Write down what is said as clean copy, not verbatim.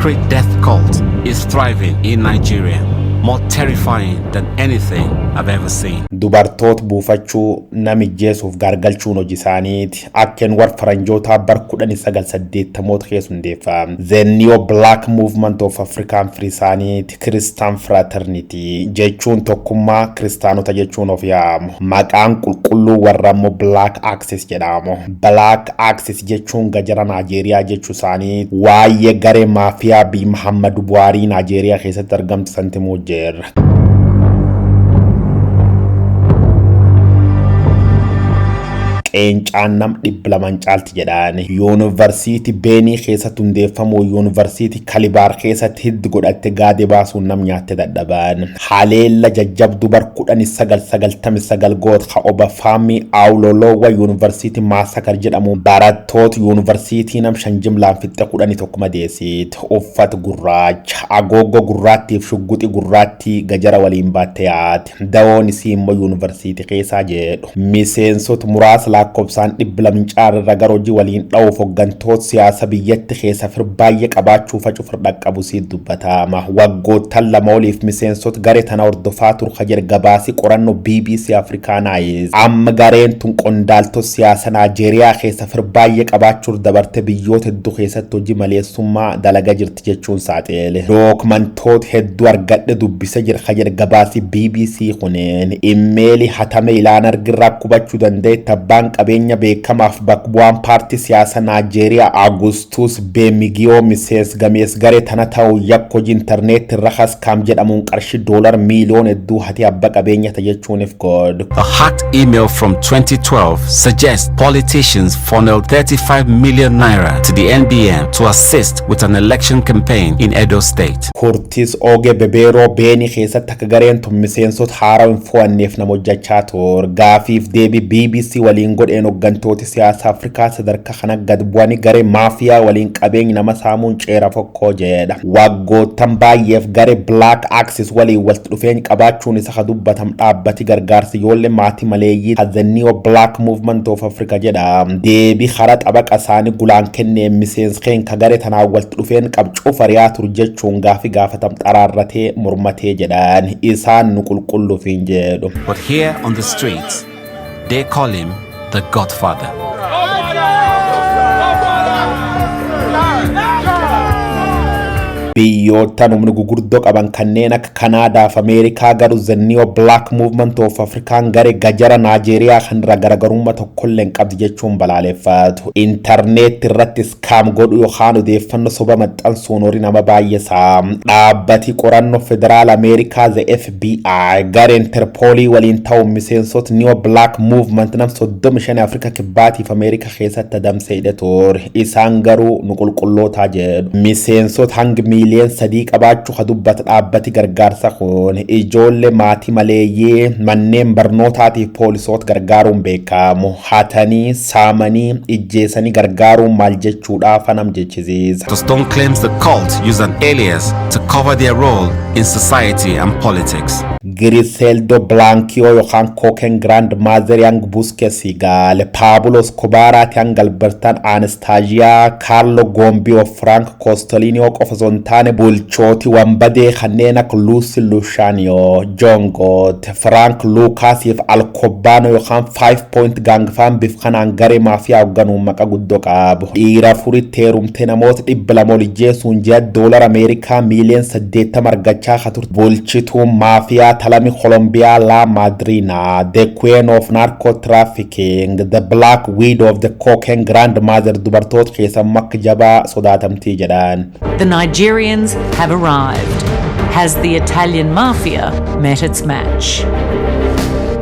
secret death cult is thriving in Nigeria, more terrifying than anything I've ever seen. Dubartoota buufachuu namijjeesuuf gargalchuun hojii isaaniiti. Akkeen war faranjoota bar 1980 keessa hundeeffame. The New Black Movement of African Free isaaniiti. Christian Fraternity jechuun tokkummaa kiristaanota jechuun of yaamu. Maqaan qulqulluu warrammoo Black Axis jedhamu. Black Axis jechuun gajara Naayijeeriyaa jechuu isaanii waa'ee garee maafiyaa bi Muhammadu Buhaarii Naayijeeriyaa keessatti argamtu santimuu jira. Eencaannam dhiblaman caalti jedhaani. Yuunivarsiitii Beenii keessatti hundeeffamu yuunivarsiitii Kalibaar keessatti hiddi godhatte gaadee baasuun nam nyaatte dadhaban. Haleella jajjabduu bar 1999 goota ka Obafaamii Awuloloowa yuunivarsiitii Maasakar jedhamu barattoota yuunivarsiitii nam shan jimlaan fixxe 11 madeessiit. Uffata gurraacha, agooggo gurraattiif shugguxi gurraattii gajara waliin baatte yaate. Dawoon isii immoo yuunivarsiitii keessaa jedhu. Miseensota muraasa lakkoofsaan 200 irra garojii waliin dha'uuf hoggantoota siyaasa biyyatti keessa firbaay'ee qabaachuu facufir dhaqqabu siit dubbatama. Waggoottan lama oliif miseensota garee tana hordofaa turka jedhe gabaasii qorannoo BBC Afrikaa Naayiz. Amma gareen tun qondaaltota siyaasa Naayijeeriyaa keessa firbaay'ee qabaachuuf dabarte biyyoota hedduu keessatti hojii maleessummaa dalagaa jirti jechuun saaxile. Dookumantoota hedduu argadhe dubbise jira ka jedhe gabaasii BBC kuneen immeelii hatame ilaan argirraa qubachuu danda'e tabbaan qabeenya beekamaaf bakbu'aan paartii siyaasa Naayijeeriyaa Augustus Bemigiyoo miseensa gameessa garee tana ta'uu yakka hojii intarneetii irra haskaam jedhamuun qarshii $1 miiliyoona hedduu hati abba qabeenya tajachuuniif godhu. A hacked email from 2012 suggests politicians funneled 35 million naira to the NBM to assist with an election campaign in Edo State. Kurtis Oge Bebeeroo Beenii keessatti akka gareen tun miseensota haaraa hin fo'anneef nama hojjechaa ture. Gaafiif deebii BBC waliin godheen hoggantoota siyaasa Afrikaa sadarkaa kana gad bu'anii garee maafiyaa waliin qabeenya nama saamuun ceera fokkoo jedha. Waggoottan baay'eef garee Black Axis waliin walitti dhufeenya qabaachuun isa ka dubbatam dhaabbati gargaarsa ijoollee maatii maleeyyii The New Black Movement of Africa jedha. Deebii hara xabaqa isaanii gulaan kenneen miseensa keenya ka garee tanaan walitti dhufeenya qabcuuf ari'aa ture jechuun gaafii gaafatam xaraarratee mormatee jedhaan isaan nu qulqulluufiin jedhu. But here on the streets, they call him the Godfather. Biyyoota numni gugurdoo qaban kanneen akka Kanaadaa fi Ameerikaa garuu The New Black Movement of Afrikaan garee gajara Naayijeeriyaa kan irraa garagarummaa tokkollee hin qabdi jechuun balaaleffatu. Intarneetii irratti skaam godhu yookaan odeeffannoo soba maxxansuun horii nama baay'eessa. Dhaabbati qorannoo federaal Ameerikaa The FBI garee Interpoolii waliin ta'uun miseensota New Black Movement nam 35 Afrikaa kibbaatiif Ameerikaa keessatti adamsee hidhe ture. Isaan garuu nu qulqullootaa jedhu. Miseensota hanga miiliyoona 3 qabaachuu ka dubbata dhaabbati gargaarsa kun ijoollee maatii maleeyyii manneen barnootaatiif poolisoota gargaaruun beekamu. Hatanii, saamanii, ijjeessanii gargaaruun maal jechuudhaaf anam jechisiisa. The Stone claims the cult use an alias to cover their role in society and politics. Griselda Blanqueo yookaan Cocaine Grandmother Young Busquets gaale Pablo Escobar Young Albertan Anastasia Carlo Gombio Frank Costolino qofa zontaane bulchooti wanbadee kanneen akka Lucy Luciano John Gott Frank Lucas if Alcobano yookaan 5 Point Gang fan bif kanaan garee maafiyaa hoogganuun maqaa guddoo qabu. Dhiira furitti heerumte namoota 200 lijjeessuun $1 Ameerikaa miiliyoona 80 argachaa ka turte bulchituun maafiyaa Talami Colombia La Madrina, the queen of narco trafficking, the black widow of the cocaine grandmother dubartoota keessa makka jabaa sodaatamtii jedhan. The Nigerians have arrived. Has the Italian mafia met its match?